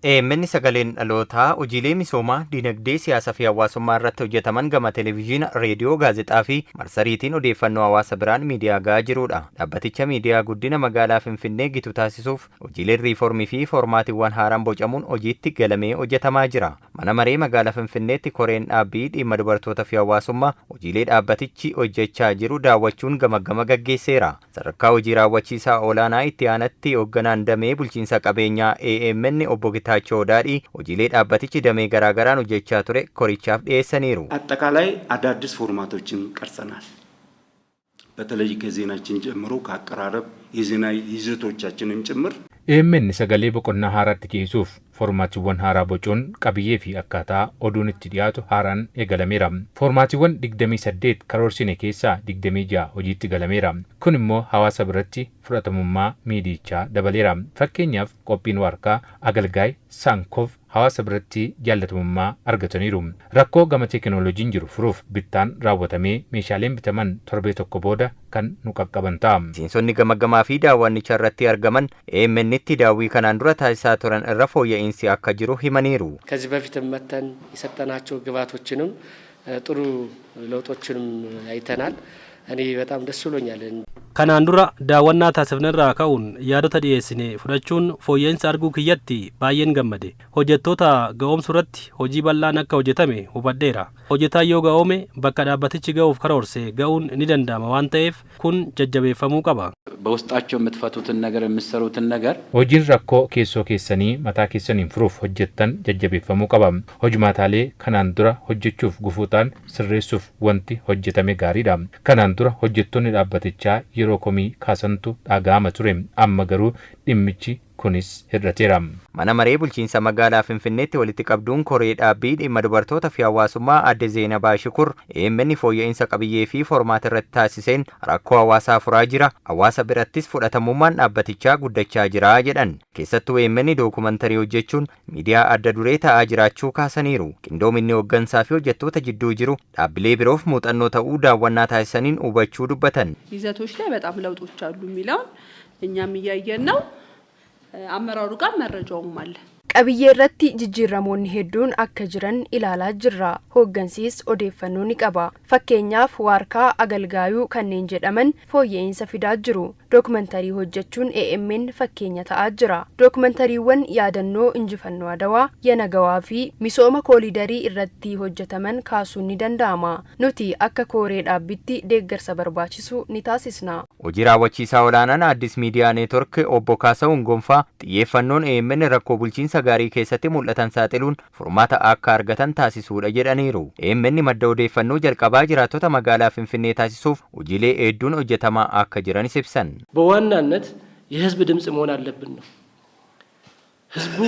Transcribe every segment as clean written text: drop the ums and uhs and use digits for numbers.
Manni sagaleen dhalootaa hojiilee misoomaa, dinagdee, siyaasaa fi hawaasummaa irratti hojjetaman gama televezyiina, reediyoo, gaazexaa fi marsariitiin odeeffannoo hawaasa biraan miidiyaa gahaa jirudha. Dhaabbaticha miidiyaa guddina magaalaa Finfinnee gitu taasisuuf hojiileen riiformii fi formaatiiwwan haaraan bocamuun hojiitti galamee hojjetamaa jira. Mana maree magaalaa Finfinneetti koreen dhaabbii dhimma dubartootaa fi hawaasummaa hojiilee dhaabbatichi hojjechaa jiru daawwachuun gamaggama gaggeesseera. Sadarkaa hojii raawwachiisaa olaanaa itti aanatti hoogganaan damee bulchiinsa qabeenyaa AMN obbo Gitaachoo Daadhii hojiilee dhaabbatichi damee garaagaraan hojjechaa ture korichaaf dhiyeessaniiru. አጠቃላይ አዳዲስ ፎርማቶችን ቀርጸናል። በተለይ ከዜናችን ጀምሮ ከአቀራረብ የዜና ይዘቶቻችንን ጭምር AMN sagalee boqonnaa haaraatti keessuuf formaatiiwwan haaraa bocuun qabiyyee fi akkaataa oduun itti dhiyaatu haaraan eegalameera. Formaatiiwwan 28 karoorsine keessaa 26 hojiitti galameera. Kun immoo hawaasa biratti fudhatamummaa miidiyichaa dabaleera. Fakkeenyaaf qophiin waarkaa agalgaay Saankoof hawaasa biratti jaallatamummaa argataniiru. Rakkoo gama teekinooloojiin jiru furuuf bittaan raawwatamee meeshaaleen bitaman torbee tokko booda kan nu qaqqaban ta'a. Miseensonni gamaggamaa fi daawwannicha irratti argaman AMNitti daawwii kanaan dura taasisaa turan irra fooyya'insi akka jiru himaniiru. ከዚህ በፊትም መተን የሰጠናቸው ግብዓቶችንም ጥሩ ለውጦችንም አይተናል። እኔ በጣም ደስ ብሎኛል። kanaan dura daawwannaa taasifnerraa ka'uun yaadota dhiyeessine fudhachuun fooyya'insa arguu kiyyatti baay'een gammade. Hojjettoota ga'oomsuu irratti hojii bal'aan akka hojjetame hubadheera. Hojjetaan yoo ga'oome bakka dhaabbatichi ga'uuf karoorse ga'uun ni danda'ama waan ta'eef kun jajjabeeffamuu qaba. በውስጣቸው የምትፈቱትን ነገር የምትሰሩትን ነገር hojiin rakkoo keessoo keessanii mataa keessaniin furuuf hojjettan jajjabeeffamuu qaba. Hojimaataalee kanaan dura hojjechuuf gufuutaan sirreessuuf wanti hojjetame gaariidha. Kanaan dura hojjettoonni dhaabbatichaa yeroo komii kaasantu dhaga'ama ture. Amma garuu dhimmichi kunis hir'ateera. Mana maree bulchiinsa magaalaa Finfinneetti walitti qabduun koree dhaabbii dhimma dubartoota fi hawaasummaa adde Zeenabaa Shikur AMN fooyya'insa qabiyyee fi formaata irratti taasiseen rakkoo hawaasaa furaa jira. Hawaasa birattis fudhatamummaan dhaabbatichaa guddachaa jira jedhan. Keessattuu AMN dookumantarii hojjechuun miidiyaa adda duree ta'aa jiraachuu kaasaniiru. Qindoominni hooggansaa fi hojjettoota jidduu jiru dhaabbilee biroof muuxannoo ta'uu daawwannaa taasisaniin hubachuu dubbatan. ይዘቶች ላይ በጣም ለውጦች አሉ የሚለውን እኛም እያየን ነው። አመራሩ ጋር መረጃውም አለ። qabiyyee irratti jijjiiramoonni hedduun akka jiran ilaalaa jirra. Hooggansiis odeeffannoo ni qaba. Fakkeenyaaf waarkaa agalgaayuu kanneen jedhaman fooyya'insa fidaa jiru. Dookumantarii hojjechuun AMN fakkeenya ta'aa jira. Dookumantariiwwan yaadannoo injifannoo Adawaa, Yanagawaa fi misooma koolidarii irratti hojjetaman kaasuun ni danda'ama. Nuti akka koree dhaabbitti deeggarsa barbaachisu ni taasisna. Hojii raawwachiisaa olaanaan Addis Miidiyaa Neetwork obbo Kaasawun Gonfaa xiyyeeffannoon AMN rakkoo bulchiinsa gaarii keessatti mul'atan saaxiluun furmaata akka argatan taasisuudha jedhaniiru. AMN madda odeeffannoo jalqabaa jiraattota magaalaa Finfinnee taasisuuf hojiilee hedduun hojjetamaa akka jiranis ibsan. በዋናነት የህዝብ ድምጽ መሆን አለብን ነው። ህዝቡ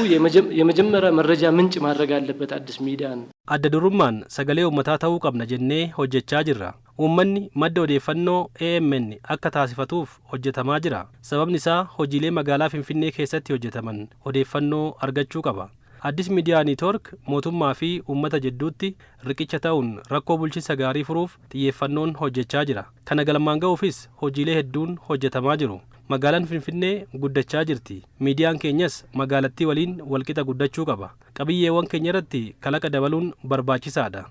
የመጀመሪያ መረጃ ምንጭ ማድረግ አለበት አዲስ ሚዲያን። adda durummaan sagalee uummataa ta'uu qabna jennee hojjechaa jirra. Uummanni madda odeeffannoo AMN akka taasifatuuf hojjetamaa jira. Sababni isaa hojiilee magaalaa Finfinnee keessatti hojjetaman odeeffannoo argachuu qaba. Addis Miidiyaa Neetwork mootummaa fi uummata jidduutti riqicha ta'uun rakkoo bulchiinsa gaarii furuuf xiyyeeffannoon hojjechaa jira. Kana galmaan ga'uufis hojiilee hedduun hojjetamaa jiru. Magaalaan Finfinnee guddachaa jirti. Miidiyaan keenyas magaalattii waliin walqixa guddachuu qaba. Qabiyyeewwan keenya irratti kalaqa dabaluun barbaachisaadha.